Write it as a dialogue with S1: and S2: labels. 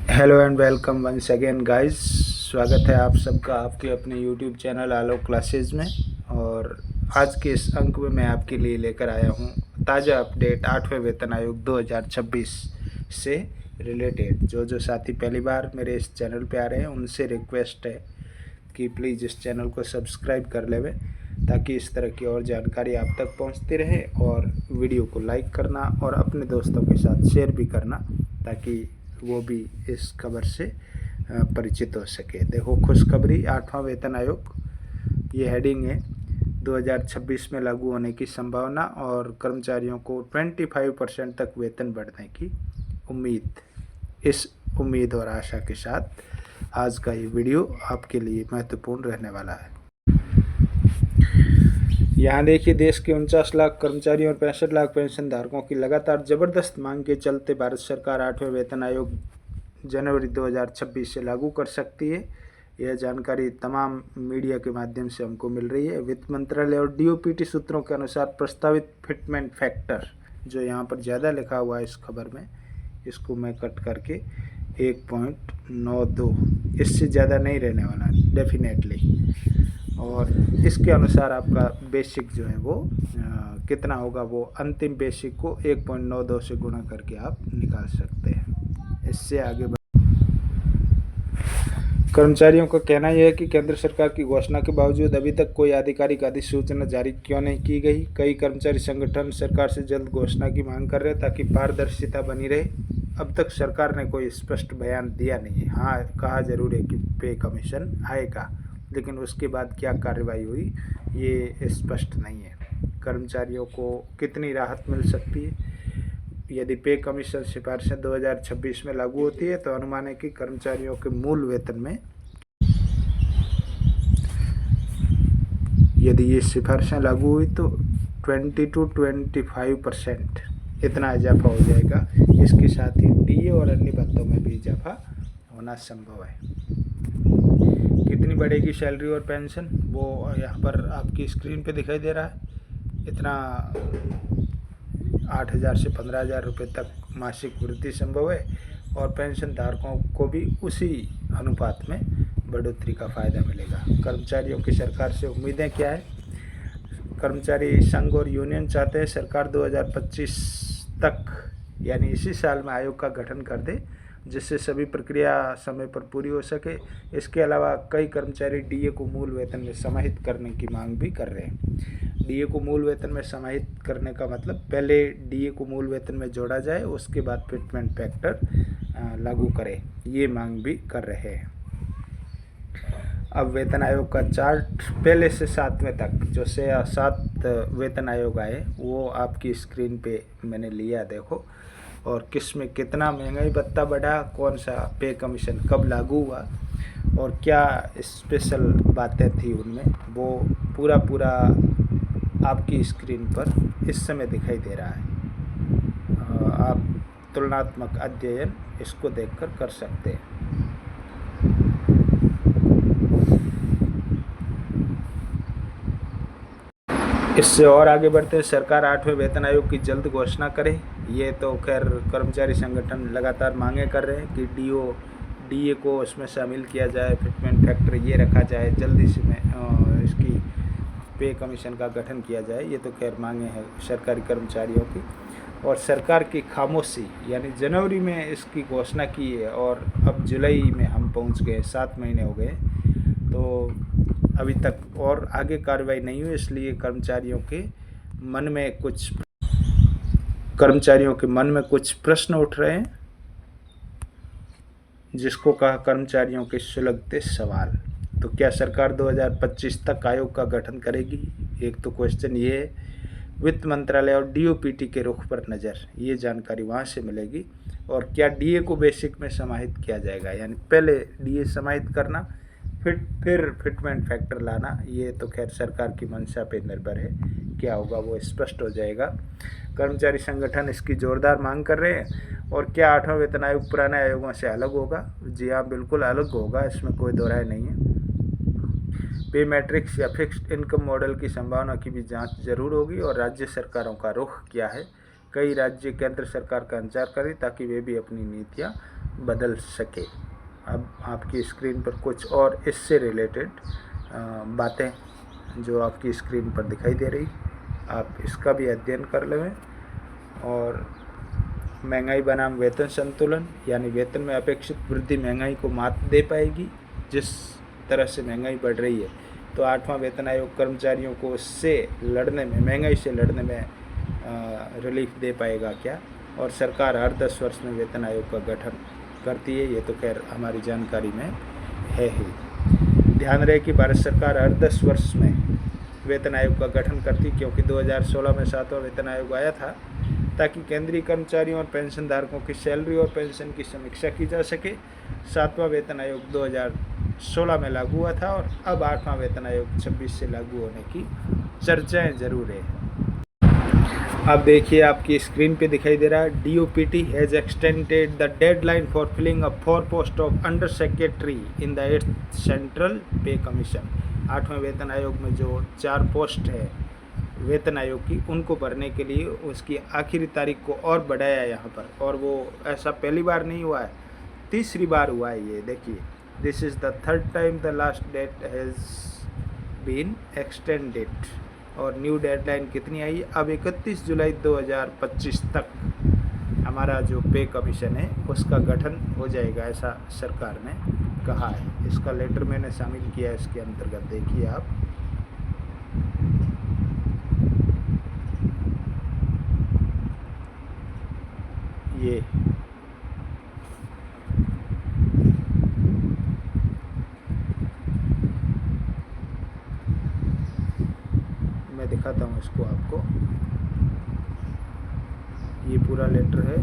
S1: Hello and welcome once again guys. स्वागत है आप सबका आपके अपने यूट्यूब चैनल आलोक क्लासेस में। और आज के इस अंक में मैं आपके लिए लेकर आया हूँ ताज़ा अपडेट 8वें वेतन आयोग 2026 से रिलेटेड। जो साथी पहली बार मेरे इस चैनल पे आ रहे हैं उनसे रिक्वेस्ट है कि प्लीज़ इस चैनल को सब्सक्राइब कर लेवें ताकि इस तरह की और जानकारी आप तक पहुंचती रहे। और वीडियो को लाइक करना और अपने दोस्तों के साथ शेयर भी करना ताकि वो भी इस खबर से परिचित हो सके। देखो, खुशखबरी 8वां वेतन आयोग, ये हेडिंग है 2026 में लागू होने की संभावना और कर्मचारियों को 25% तक वेतन बढ़ने की उम्मीद। इस उम्मीद और आशा के साथ आज का ये वीडियो आपके लिए महत्वपूर्ण रहने वाला है। यहाँ देखिए, देश के 49 लाख कर्मचारियों और 65 लाख पेंशन धारकों की लगातार जबरदस्त मांग के चलते भारत सरकार 8वें वेतन आयोग जनवरी 2026 से लागू कर सकती है। यह जानकारी तमाम मीडिया के माध्यम से हमको मिल रही है। वित्त मंत्रालय और डीओपीटी सूत्रों के अनुसार प्रस्तावित फिटमेंट फैक्टर, जो यहाँ पर ज़्यादा लिखा हुआ है इस खबर में, इसको मैं कट करके 1.92, इससे ज़्यादा नहीं रहने वाला डेफिनेटली। और इसके अनुसार आपका बेसिक जो है वो कितना होगा, वो अंतिम बेसिक को 1.92 से गुणा करके आप निकाल सकते हैं। इससे आगे कर्मचारियों का कहना यह है कि केंद्र सरकार की घोषणा के बावजूद अभी तक कोई आधिकारिक अधिसूचना जारी क्यों नहीं की गई। कई कर्मचारी संगठन सरकार से जल्द घोषणा की मांग कर रहे हैं ताकि पारदर्शिता बनी रहे। अब तक सरकार ने कोई स्पष्ट बयान दिया नहीं है। हाँ, कहा जरूर है कि पे कमीशन आएगा, लेकिन उसके बाद क्या कार्रवाई हुई ये स्पष्ट नहीं है। कर्मचारियों को कितनी राहत मिल सकती है यदि पे कमीशन सिफारिशें 2026 में लागू होती है, तो अनुमान है कि कर्मचारियों के मूल वेतन में यदि ये सिफारिशें लागू हुई तो 20 to 25% इतना इजाफा हो जाएगा। इसके साथ ही डीए और अन्य भत्तों में भी इजाफा होना संभव है। कितनी बढ़ेगी सैलरी और पेंशन, वो यहाँ पर आपकी स्क्रीन पे दिखाई दे रहा है। इतना 8,000 से 15,000 रुपये तक मासिक वृद्धि संभव है और पेंशन धारकों को भी उसी अनुपात में बढ़ोतरी का फ़ायदा मिलेगा। कर्मचारियों की सरकार से उम्मीदें क्या है? कर्मचारी संघ और यूनियन चाहते हैं सरकार 2025 तक यानी इसी साल में आयोग का गठन कर दे, जिससे सभी प्रक्रिया समय पर पूरी हो सके। इसके अलावा कई कर्मचारी डीए को मूल वेतन में समाहित करने की मांग भी कर रहे हैं। डीए को मूल वेतन में समाहित करने का मतलब पहले डीए को मूल वेतन में जोड़ा जाए, उसके बाद फिटमेंट फैक्टर लागू करें, ये मांग भी कर रहे हैं। अब वेतन आयोग का चार्ट पहले से 7वें तक, जो से 7 वेतन आयोग आए वो आपकी स्क्रीन पे मैंने लिया, देखो। और किस में कितना महंगाई भत्ता बढ़ा, कौन सा पे कमीशन कब लागू हुआ और क्या स्पेशल बातें थी उनमें, वो पूरा आपकी स्क्रीन पर इस समय दिखाई दे रहा है। आप तुलनात्मक अध्ययन इसको देखकर कर सकते हैं। इससे और आगे बढ़ते हैं, सरकार 8वें वेतन आयोग की जल्द घोषणा करे। ये तो खैर कर्मचारी संगठन लगातार मांगे कर रहे हैं कि डीए को उसमें शामिल किया जाए, फिटमेंट फैक्टर ये रखा जाए, जल्दी से में इसकी पे कमीशन का गठन किया जाए। ये तो खैर मांगे हैं सरकारी कर्मचारियों की। और सरकार की खामोशी, यानी जनवरी में इसकी घोषणा की है और अब जुलाई में हम पहुंच गए, 7 महीने हो गए, तो अभी तक और आगे कार्रवाई नहीं हुई। इसलिए कर्मचारियों के मन में कुछ प्रश्न उठ रहे हैं, जिसको कहा कर्मचारियों के सुलगते सवाल। तो क्या सरकार 2025 तक आयोग का गठन करेगी? एक तो क्वेश्चन ये है। वित्त मंत्रालय और डीओपीटी के रुख पर नज़र, ये जानकारी वहाँ से मिलेगी। और क्या डीए को बेसिक में समाहित किया जाएगा, यानी पहले डीए समाहित करना फिर फिटमेंट फैक्टर लाना, ये तो खैर सरकार की मंशा पे निर्भर है। क्या होगा वो स्पष्ट हो जाएगा। कर्मचारी संगठन इसकी जोरदार मांग कर रहे हैं। और क्या 8वां वेतन आयोग पुराने आयोगों से अलग होगा? जी हाँ, बिल्कुल अलग होगा, इसमें कोई दो राय नहीं है। पे मैट्रिक्स या फिक्स्ड इनकम मॉडल की संभावना की भी जांच जरूर होगी। और राज्य सरकारों का रुख क्या है कई राज्य केंद्र सरकार का इंतजार करें ताकि वे भी अपनी नीतियाँ बदल सके। अब आपकी स्क्रीन पर कुछ और इससे रिलेटेड बातें जो आपकी स्क्रीन पर दिखाई दे रही, आप इसका भी अध्ययन कर लें। और महंगाई बनाम वेतन संतुलन, यानी वेतन में अपेक्षित वृद्धि महंगाई को मात दे पाएगी। जिस तरह से महंगाई बढ़ रही है तो 8वां वेतन आयोग कर्मचारियों को उससे लड़ने में, महंगाई से लड़ने में रिलीफ दे पाएगा क्या? और सरकार हर 10 वर्ष में वेतन आयोग का गठन करती है, ये तो खैर हमारी जानकारी में है ही। ध्यान रहे कि भारत सरकार हर 10 वर्ष में वेतन आयोग का गठन करती, क्योंकि 2016 में 7वां वेतन आयोग आया था ताकि केंद्रीय कर्मचारियों और पेंशन धारकों की सैलरी और पेंशन की समीक्षा की जा सके। 7वां वेतन आयोग 2016 में लागू हुआ था और अब 8वां वेतन आयोग 26 से लागू होने की चर्चाएं जरूर है। अब देखिए आपकी स्क्रीन पे दिखाई दे रहा है, DOPT has extended the deadline for filling up 4 post of under secretary in the 8th central pay commission. 8वें वेतन आयोग में जो 4 पोस्ट है वेतन आयोग की, उनको भरने के लिए उसकी आखिरी तारीख को और बढ़ाया है यहाँ पर। और वो ऐसा पहली बार नहीं हुआ है, तीसरी बार हुआ है ये। देखिए, this is the 3rd time the last date has been extended. और न्यू डेडलाइन कितनी आई? अब 31 जुलाई 2025 तक हमारा जो पे कमीशन है उसका गठन हो जाएगा, ऐसा सरकार ने कहा है। इसका लेटर मैंने शामिल किया है इसके अंतर्गत, देखिए आप। ये मैं दिखाता हूँ इसको आपको, ये पूरा लेटर है